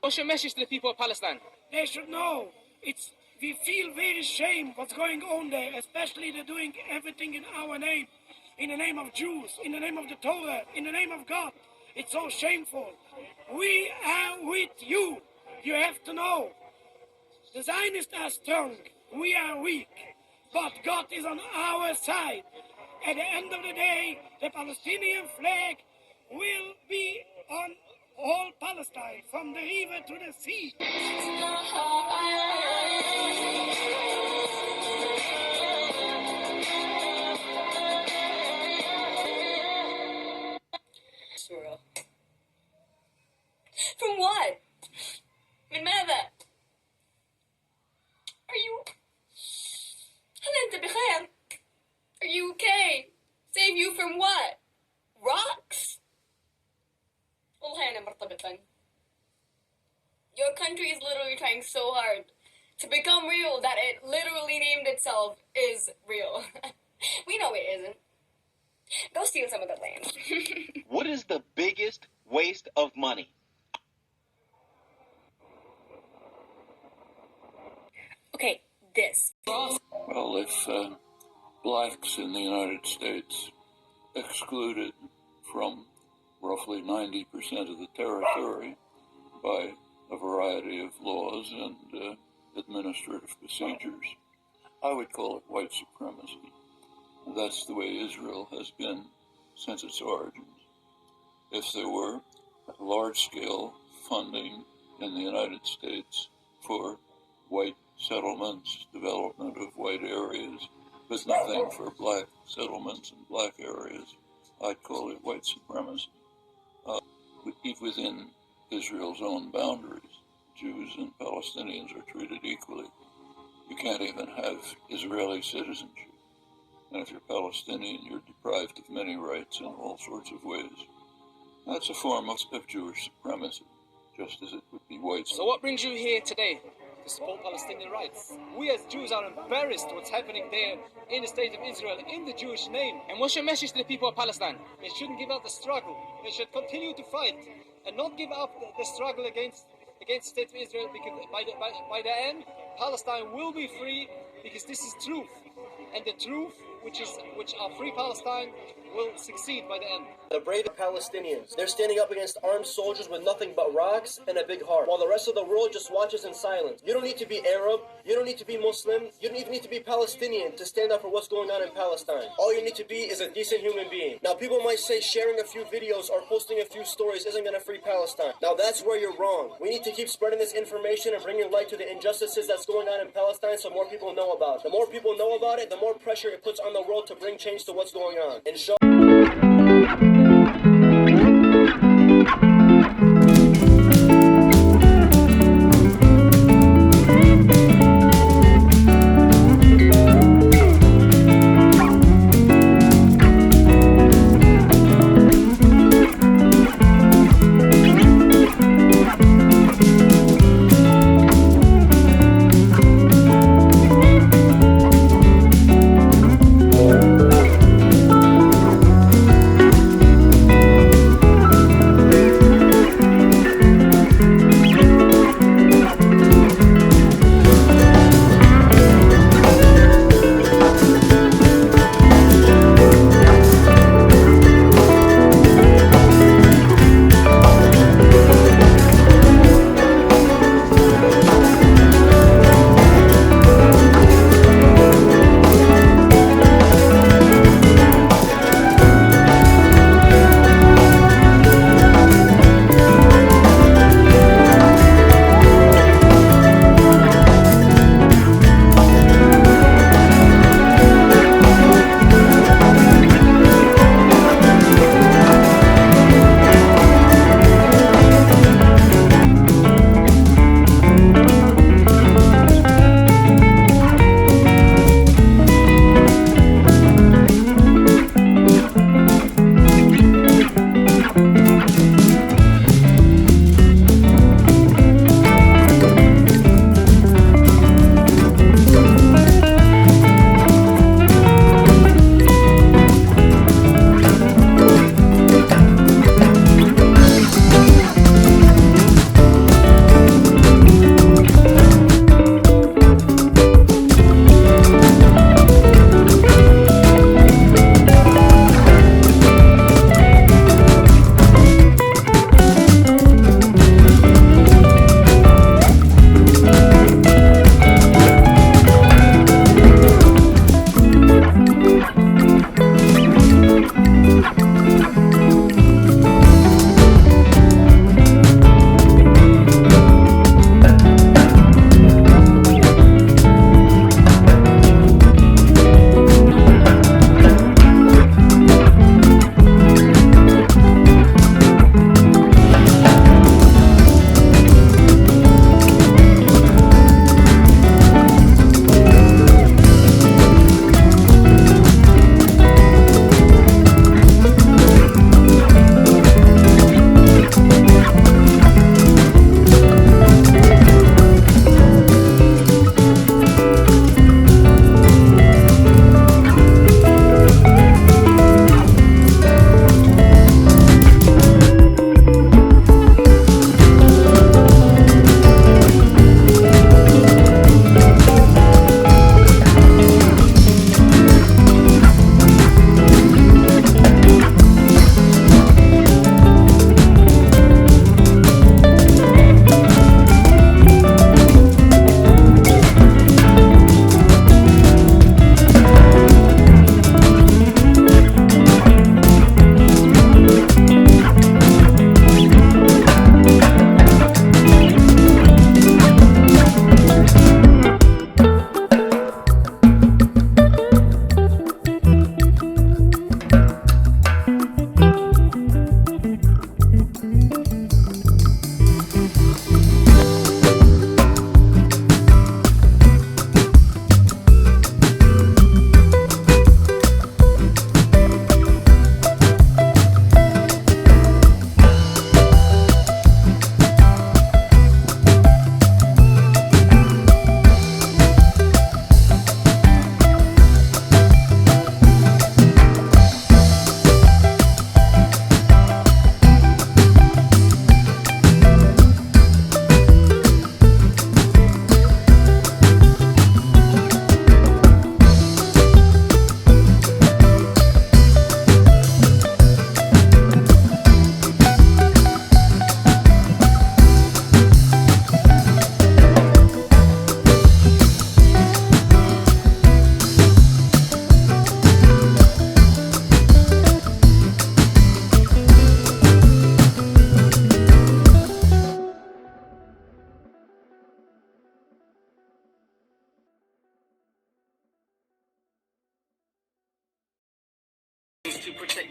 What's your message to the people of Palestine? They should know. We feel very shame what's going on there, especially they're doing everything in our name, in the name of Jews, in the name of the Torah, in the name of God. It's so shameful. We are with you. You have to know. The Zionists are strong. We are weak. But God is on our side. At the end of the day, the Palestinian flag will be on all Palestine, from the river to the sea. From what? من ماذا? Are you... هل أنت بخير? Are you okay? Save you from what? Rocks? والله أنا مرتبطا. Your country is literally trying so hard to become real that it literally named itself is real. We know it isn't. Go steal some of the land. What is the biggest waste of money? Okay, this. Well, if blacks in the United States excluded from roughly 90% of the territory by a variety of laws and administrative procedures, I would call it white supremacy. That's the way Israel has been since its origins. If there were large-scale funding in the United States for white settlements, development of white areas, with nothing for black settlements and black areas, I'd call it white supremacy. Within Israel's own boundaries, Jews and Palestinians are treated equally. You can't even have Israeli citizenship. And if you're Palestinian, you're deprived of many rights in all sorts of ways. That's a form of Jewish supremacy, just as it would be white supremacy. So what brings you here today? To support Palestinian rights. We as Jews are embarrassed what's happening there in the state of Israel, in the Jewish name. And what's your message to the people of Palestine? They shouldn't give up the struggle. They should continue to fight and not give up the struggle against the state of Israel, because by the end, Palestine will be free, because this is truth. And the truth, which are free Palestine, will succeed by the end. The brave Palestinians, they're standing up against armed soldiers with nothing but rocks and a big heart, while the rest of the world just watches in silence. You don't need to be Arab, you don't need to be Muslim, you don't even need to be Palestinian to stand up for what's going on in Palestine. All you need to be is a decent human being. Now, people might say sharing a few videos or posting a few stories isn't going to free Palestine. Now, that's where you're wrong. We need to keep spreading this information and bringing light to the injustices that's going on in Palestine so more people know about it. The more people know about it, the more pressure it puts on the world to bring change to what's going on. And show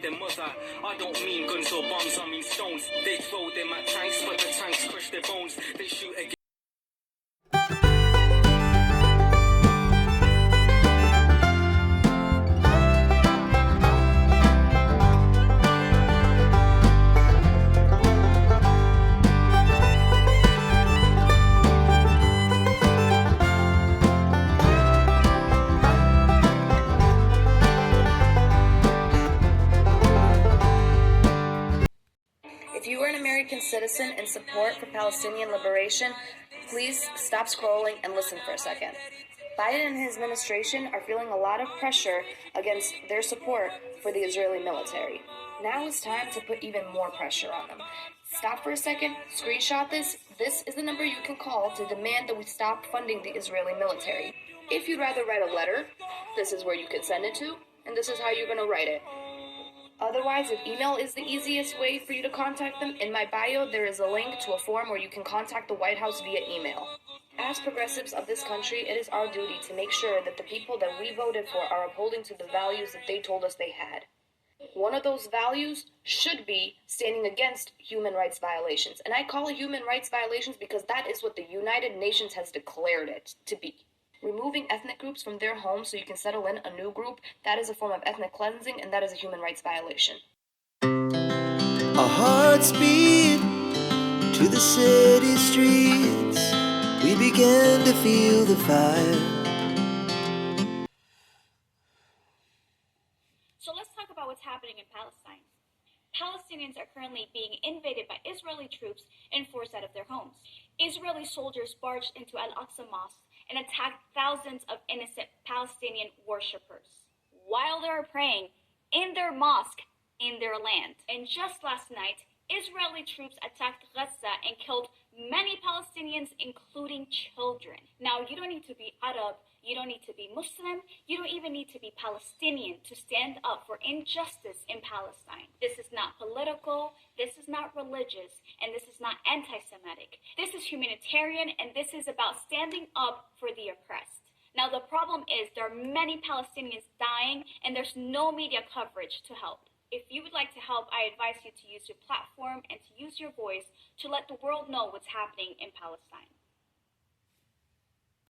their mother. I don't mean guns or bombs, I mean stones. They throw them at tanks, but the tanks crush their bones. They shoot again. If you are an American citizen in support for Palestinian liberation, please stop scrolling and listen for a second. Biden and his administration are feeling a lot of pressure against their support for the Israeli military. Now is time to put even more pressure on them. Stop for a second, screenshot this. This is the number you can call to demand that we stop funding the Israeli military. If you'd rather write a letter, this is where you can send it to, and this is how you're going to write it. Otherwise, if email is the easiest way for you to contact them, in my bio there is a link to a form where you can contact the White House via email. As progressives of this country, it is our duty to make sure that the people that we voted for are upholding to the values that they told us they had. One of those values should be standing against human rights violations. And I call it human rights violations because that is what the United Nations has declared it to be. Removing ethnic groups from their homes so you can settle in a new group, that is a form of ethnic cleansing, and that is a human rights violation. Our hearts beat to the city streets. We began to feel the fire. So let's talk about what's happening in Palestine. Palestinians are currently being invaded by Israeli troops and forced out of their homes. Israeli soldiers barged into Al-Aqsa Mosque and attacked thousands of innocent Palestinian worshippers while they were praying in their mosque in their land. And just last night, Israeli troops attacked Gaza and killed many Palestinians, including children. Now, you don't need to be Arab, you don't need to be Muslim, you don't even need to be Palestinian to stand up for injustice in Palestine. This is not political, this is not religious, and this is not anti-Semitic. This is humanitarian, and this is about standing up for the oppressed. Now, the problem is there are many Palestinians dying, and there's no media coverage to help. If you would like to help, I advise you to use your platform and to use your voice to let the world know what's happening in Palestine.